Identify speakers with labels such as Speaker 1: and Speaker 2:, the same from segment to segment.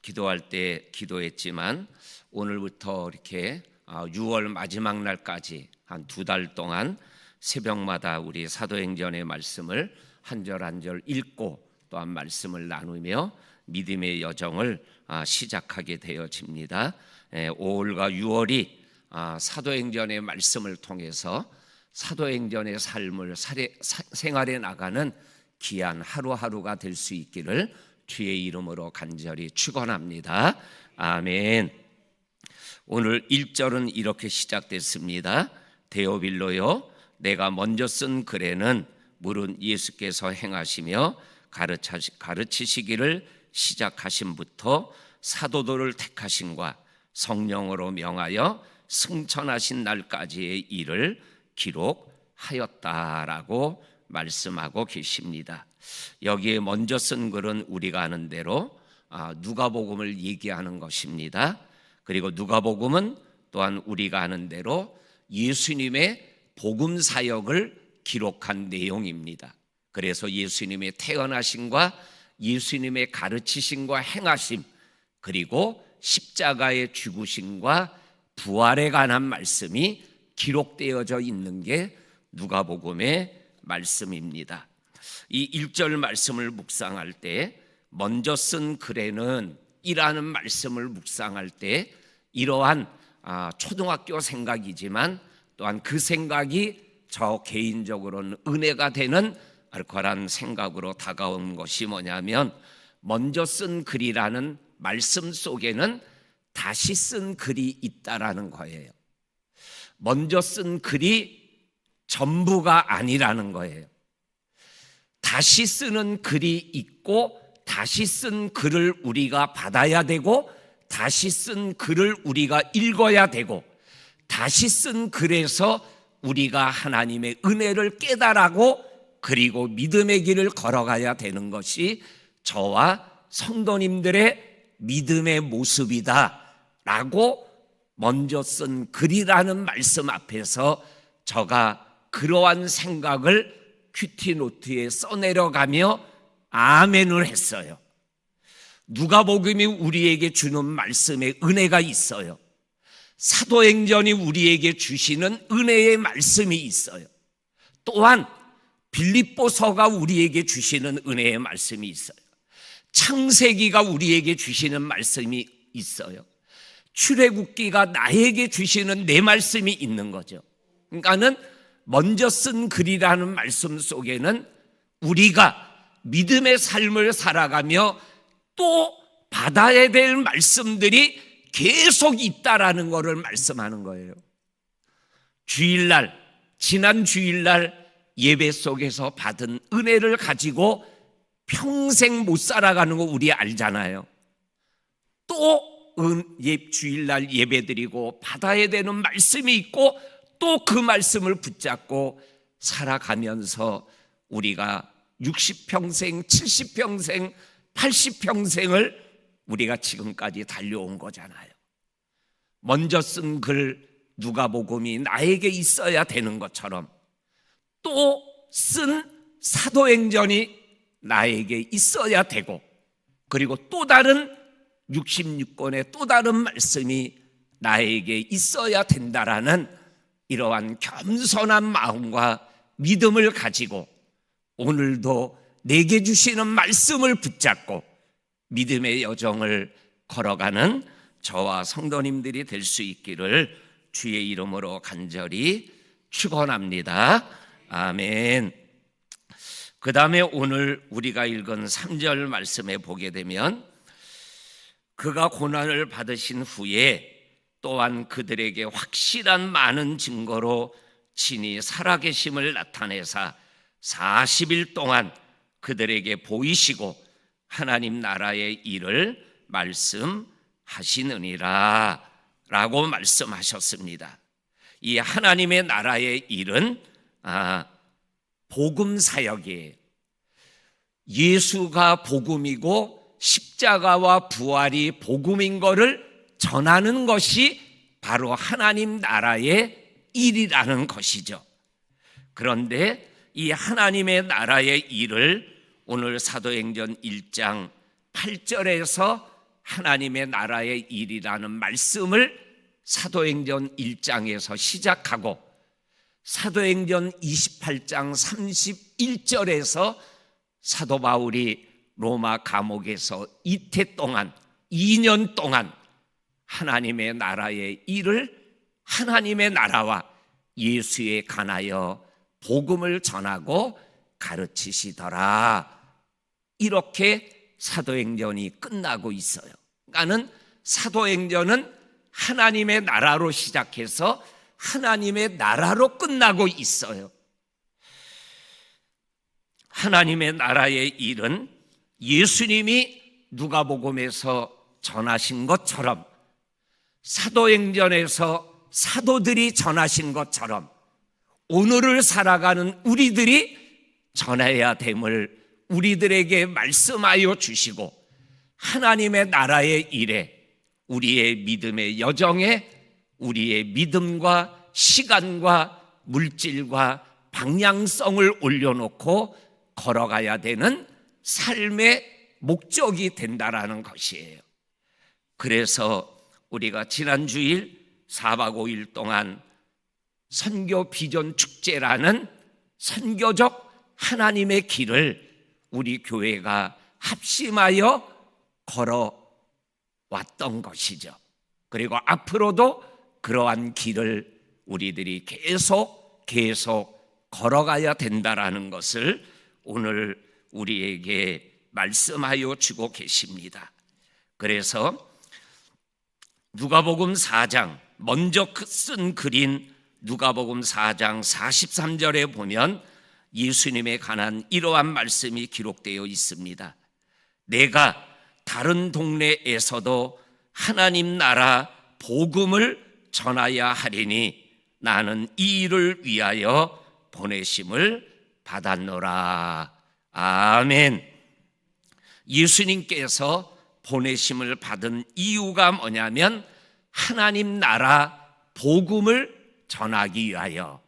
Speaker 1: 기도할 때 기도했지만 오늘부터 이렇게 6월 마지막 날까지 한 2달 동안 새벽마다 우리 사도행전의 말씀을 한 절 한 절 읽고 또한 말씀을 나누며 믿음의 여정을 시작하게 되어집니다. 5월과 6월이 사도행전의 말씀을 통해서 사도행전의 삶을 생활해 나가는 귀한 하루하루가 될 수 있기를 주의 이름으로 간절히 축원합니다. 아멘. 오늘 1절은 이렇게 시작됐습니다. 데오빌로요, 내가 먼저 쓴 글에는 물은 예수께서 행하시며 가르치시기를 시작하심부터 사도들을 택하심과 성령으로 명하여 승천하신 날까지의 일을 기록하였다라고 말씀하고 계십니다. 여기에 먼저 쓴 글은 우리가 아는 대로 누가복음을 얘기하는 것입니다. 그리고 누가복음은 또한 우리가 아는 대로 예수님의 복음 사역을 기록한 내용입니다. 그래서 예수님의 태어나심과 예수님의 가르치심과 행하심, 그리고 십자가의 죽으심과 부활에 관한 말씀이 기록되어져 있는 게 누가복음의 말씀입니다. 이 1절 말씀을 묵상할 때 먼저 쓴 글에는 이라는 말씀을 묵상할 때 이러한 초등학교 생각이지만 또한 그 생각이 저 개인적으로는 은혜가 되는 거란 생각으로 다가온 것이 뭐냐면, 먼저 쓴 글이라는 말씀 속에는 다시 쓴 글이 있다라는 거예요. 먼저 쓴 글이 전부가 아니라는 거예요. 다시 쓰는 글이 있고 다시 쓴 글을 우리가 받아야 되고 다시 쓴 글을 우리가 읽어야 되고 다시 쓴 글에서 우리가 하나님의 은혜를 깨달아고 그리고 믿음의 길을 걸어가야 되는 것이 저와 성도님들의 믿음의 모습이다 라고 먼저 쓴 글이라는 말씀 앞에서 저가 그러한 생각을 큐티노트에 써내려가며 아멘을 했어요. 누가복음이 우리에게 주는 말씀의 은혜가 있어요. 사도행전이 우리에게 주시는 은혜의 말씀이 있어요. 또한 빌립보서가 우리에게 주시는 은혜의 말씀이 있어요. 창세기가 우리에게 주시는 말씀이 있어요. 출애굽기가 나에게 주시는 내 말씀이 있는 거죠. 그러니까는 먼저 쓴 글이라는 말씀 속에는 우리가 믿음의 삶을 살아가며 또 받아야 될 말씀들이 계속 있다라는 것을 말씀하는 거예요. 주일날, 지난 주일날 예배 속에서 받은 은혜를 가지고 평생 못 살아가는 거 우리 알잖아요. 또 주일날 예배드리고 받아야 되는 말씀이 있고 또 그 말씀을 붙잡고 살아가면서 우리가 60평생, 70평생, 80평생을 우리가 지금까지 달려온 거잖아요. 먼저 쓴 글 누가복음이 나에게 있어야 되는 것처럼 또 쓴 사도행전이 나에게 있어야 되고, 그리고 또 다른 66권의 또 다른 말씀이 나에게 있어야 된다라는 이러한 겸손한 마음과 믿음을 가지고 오늘도 내게 주시는 말씀을 붙잡고 믿음의 여정을 걸어가는 저와 성도님들이 될 수 있기를 주의 이름으로 간절히 축원합니다. 아멘. 그 다음에 오늘 우리가 읽은 3절 말씀에 보게 되면, 그가 고난을 받으신 후에 또한 그들에게 확실한 많은 증거로 친히 살아계심을 나타내사 40일 동안 그들에게 보이시고 하나님 나라의 일을 말씀하시느니라 라고 말씀하셨습니다. 이 하나님의 나라의 일은 복음 사역이에요. 예수가 복음이고 십자가와 부활이 복음인 것을 전하는 것이 바로 하나님 나라의 일이라는 것이죠. 그런데 이 하나님의 나라의 일을 오늘 사도행전 1장 8절에서 하나님의 나라의 일이라는 말씀을 사도행전 1장에서 시작하고 사도행전 28장 31절에서 사도 바울이 로마 감옥에서 이태 동안 2년 동안 하나님의 나라의 일을 하나님의 나라와 예수에 관하여 복음을 전하고 가르치시더라. 이렇게 사도행전이 끝나고 있어요. 그러니까는 사도행전은 하나님의 나라로 시작해서 하나님의 나라로 끝나고 있어요. 하나님의 나라의 일은 예수님이 누가복음에서 전하신 것처럼 사도행전에서 사도들이 전하신 것처럼 오늘을 살아가는 우리들이 전해야 됨을 우리들에게 말씀하여 주시고 하나님의 나라의 일에 우리의 믿음의 여정에 우리의 믿음과 시간과 물질과 방향성을 올려놓고 걸어가야 되는 삶의 목적이 된다라는 것이에요. 그래서 우리가 지난 주일 4박 5일 동안 선교 비전 축제라는 선교적 하나님의 길을 우리 교회가 합심하여 걸어왔던 것이죠. 그리고 앞으로도 그러한 길을 우리들이 계속 걸어가야 된다라는 것을 오늘 우리에게 말씀하여 주고 계십니다. 그래서 누가복음 4장 먼저 쓴 글인 누가복음 4장 43절에 보면 예수님에 관한 이러한 말씀이 기록되어 있습니다. 내가 다른 동네에서도 하나님 나라 복음을 전하야 하리니 나는 이 일을 위하여 보내심을 받았노라. 아멘. 예수님께서 보내심을 받은 이유가 뭐냐면 하나님 나라 복음을 전하기 위하여.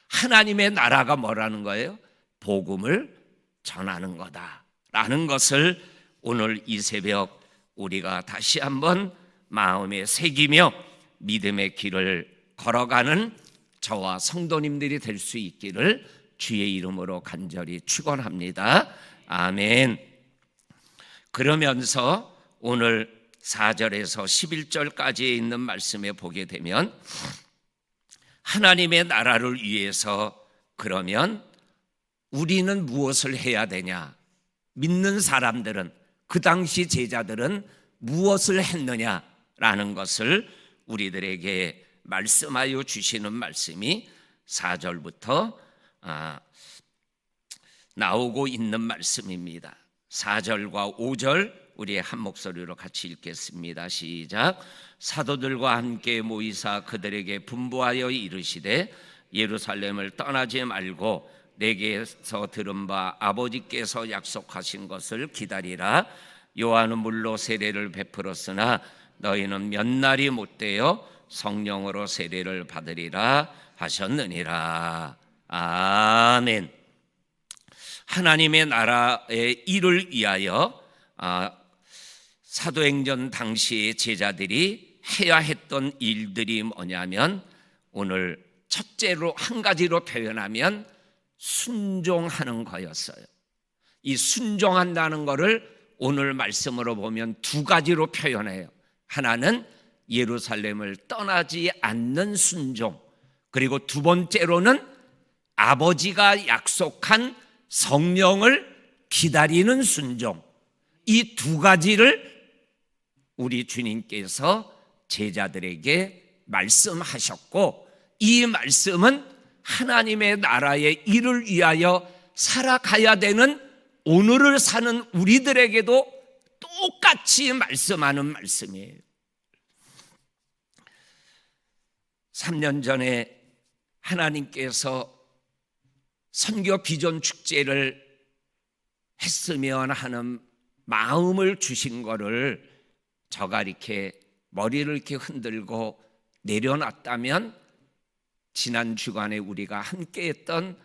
Speaker 1: 하나님의 나라가 뭐라는 거예요? 복음을 전하는 거다라는 것을 오늘 이 새벽 우리가 다시 한번 마음에 새기며 믿음의 길을 걸어가는 저와 성도님들이 될 수 있기를 주의 이름으로 간절히 축원합니다. 아멘. 그러면서 오늘 4절에서 11절까지에 있는 말씀에 보게 되면 하나님의 나라를 위해서 그러면 우리는 무엇을 해야 되냐? 믿는 사람들은 그 당시 제자들은 무엇을 했느냐라는 것을 우리들에게 말씀하여 주시는 말씀이 4절부터 나오고 있는 말씀입니다. 4절과 5절 우리 한 목소리로 같이 읽겠습니다. 시작. 사도들과 함께 모이사 그들에게 분부하여 이르시되 예루살렘을 떠나지 말고 내게서 들은 바 아버지께서 약속하신 것을 기다리라. 요한은 물로 세례를 베풀었으나 너희는 몇 날이 못되어 성령으로 세례를 받으리라 하셨느니라. 아멘. 하나님의 나라의 일을 위하여 사도행전 당시의 제자들이 해야 했던 일들이 뭐냐면 오늘 첫째로 한 가지로 표현하면 순종하는 거였어요. 이 순종한다는 것을 오늘 말씀으로 보면 두 가지로 표현해요. 하나는 예루살렘을 떠나지 않는 순종, 그리고 두 번째로는 아버지가 약속한 성령을 기다리는 순종. 이 두 가지를 우리 주님께서 제자들에게 말씀하셨고 이 말씀은 하나님의 나라의 일을 위하여 살아가야 되는 오늘을 사는 우리들에게도 똑같이 말씀하는 말씀이에요. 3년 전에 하나님께서 선교 비전 축제를 했으면 하는 마음을 주신 거를 저가 이렇게 머리를 이렇게 흔들고 내려놨다면 지난 주간에 우리가 함께 했던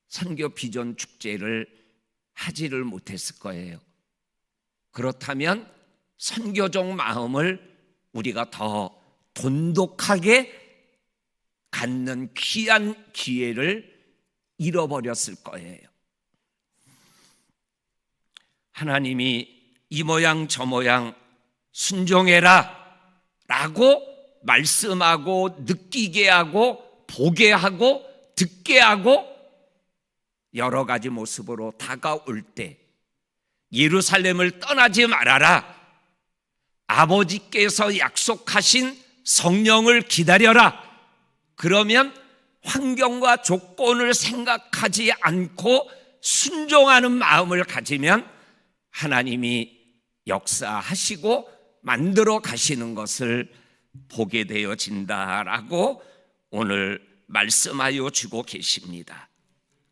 Speaker 1: 선교 비전 축제를 하지를 못했을 거예요. 그렇다면 선교적 마음을 우리가 더 돈독하게 갖는 귀한 기회를 잃어버렸을 거예요. 하나님이 이 모양 저 모양 순종해라 라고 말씀하고 느끼게 하고 보게 하고 듣게 하고 여러 가지 모습으로 다가올 때 예루살렘을 떠나지 말아라, 아버지께서 약속하신 성령을 기다려라, 그러면 환경과 조건을 생각하지 않고 순종하는 마음을 가지면 하나님이 역사하시고 만들어 가시는 것을 보게 되어진다라고 오늘 말씀하여 주고 계십니다.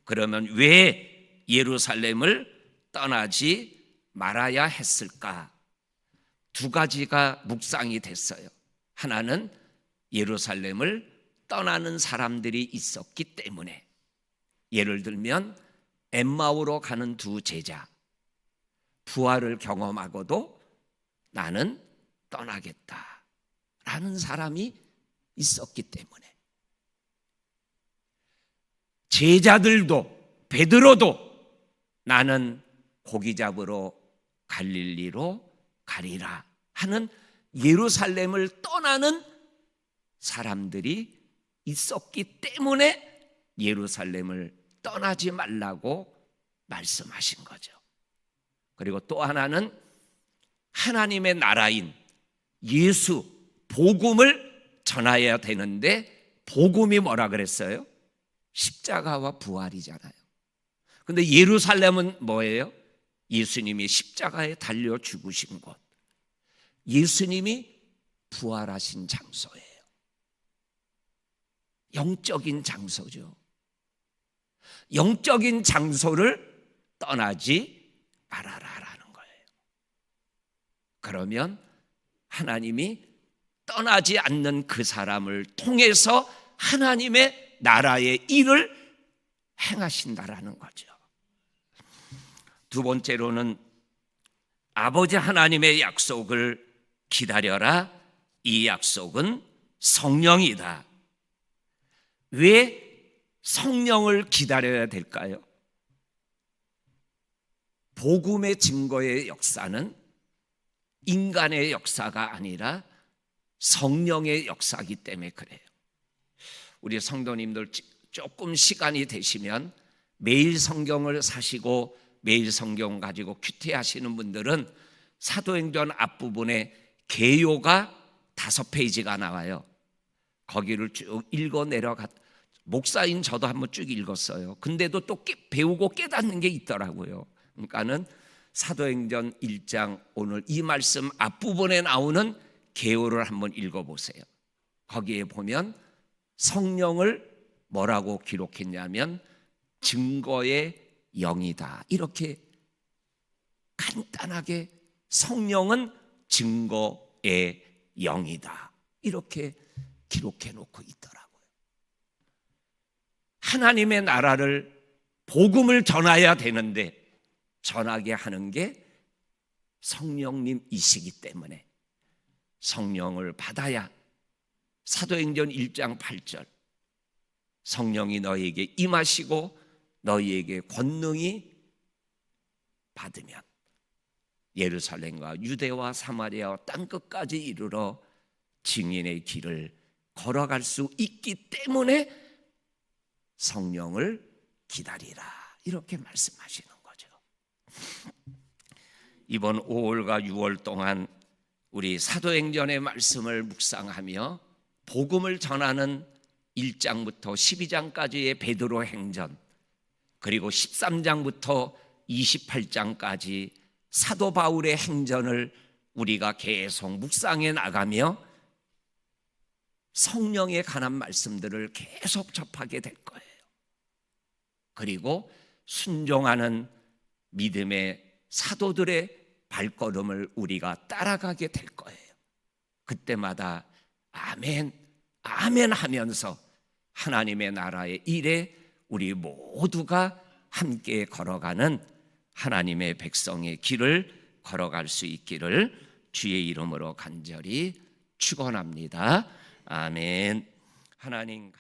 Speaker 1: 그러면 왜 예루살렘을 떠나지 말아야 했을까? 두 가지가 묵상이 됐어요. 하나는 예루살렘을 떠나는 사람들이 있었기 때문에, 예를 들면 엠마오로 가는 두 제자, 부활을 경험하고도 나는 떠나겠다 라는 사람이 있었기 때문에, 제자들도 베드로도 나는 고기 잡으러 갈릴리로 가리라 하는 예루살렘을 떠나는 사람들이 있었기 때문에 예루살렘을 떠나지 말라고 말씀하신 거죠. 그리고 또 하나는 하나님의 나라인 예수 복음을 전해야 되는데, 복음이 뭐라 그랬어요? 십자가와 부활이잖아요. 근데 예루살렘은 뭐예요? 예수님이 십자가에 달려 죽으신 곳, 예수님이 부활하신 장소예요. 영적인 장소죠. 영적인 장소를 떠나지 말아라라는 거예요. 그러면 하나님이 떠나지 않는 그 사람을 통해서 하나님의 나라의 일을 행하신다라는 거죠. 두 번째로는 아버지 하나님의 약속을 기다려라. 이 약속은 성령이다. 왜 성령을 기다려야 될까요? 복음의 증거의 역사는 인간의 역사가 아니라 성령의 역사이기 때문에 그래요. 우리 성도님들 조금 시간이 되시면 매일 성경을 사시고 매일 성경 가지고 큐티하시는 분들은 사도행전 앞부분에 개요가 5페이지가 나와요. 거기를 쭉 읽어 내려가, 목사인 저도 한번 쭉 읽었어요. 근데도 또 배우고 깨닫는 게 있더라고요. 그러니까는 사도행전 1장 오늘 이 말씀 앞부분에 나오는 개요를 한번 읽어보세요. 거기에 보면 성령을 뭐라고 기록했냐면 증거의 영이다, 이렇게 간단하게 성령은 증거의 영이다 이렇게 기록해 놓고 있더라고요. 하나님의 나라를 복음을 전해야 되는데 전하게 하는 게 성령님이시기 때문에 성령을 받아야, 사도행전 1장 8절 성령이 너희에게 임하시고 너희에게 권능이 받으면 예루살렘과 유대와 사마리아와 땅끝까지 이르러 증인의 길을 걸어갈 수 있기 때문에 성령을 기다리라 이렇게 말씀하시는 거죠. 이번 5월과 6월 동안 우리 사도행전의 말씀을 묵상하며 복음을 전하는 1장부터 12장까지의 베드로 행전, 그리고 13장부터 28장까지 사도 바울의 행전을 우리가 계속 묵상해 나가며 성령에 관한 말씀들을 계속 접하게 될 거예요. 그리고 순종하는 믿음의 사도들의 발걸음을 우리가 따라가게 될 거예요. 그때마다 아멘, 아멘 하면서 하나님의 나라의 일에 우리 모두가 함께 걸어가는 하나님의 백성의 길을 걸어갈 수 있기를 주의 이름으로 간절히 축원합니다. 아멘. 하나님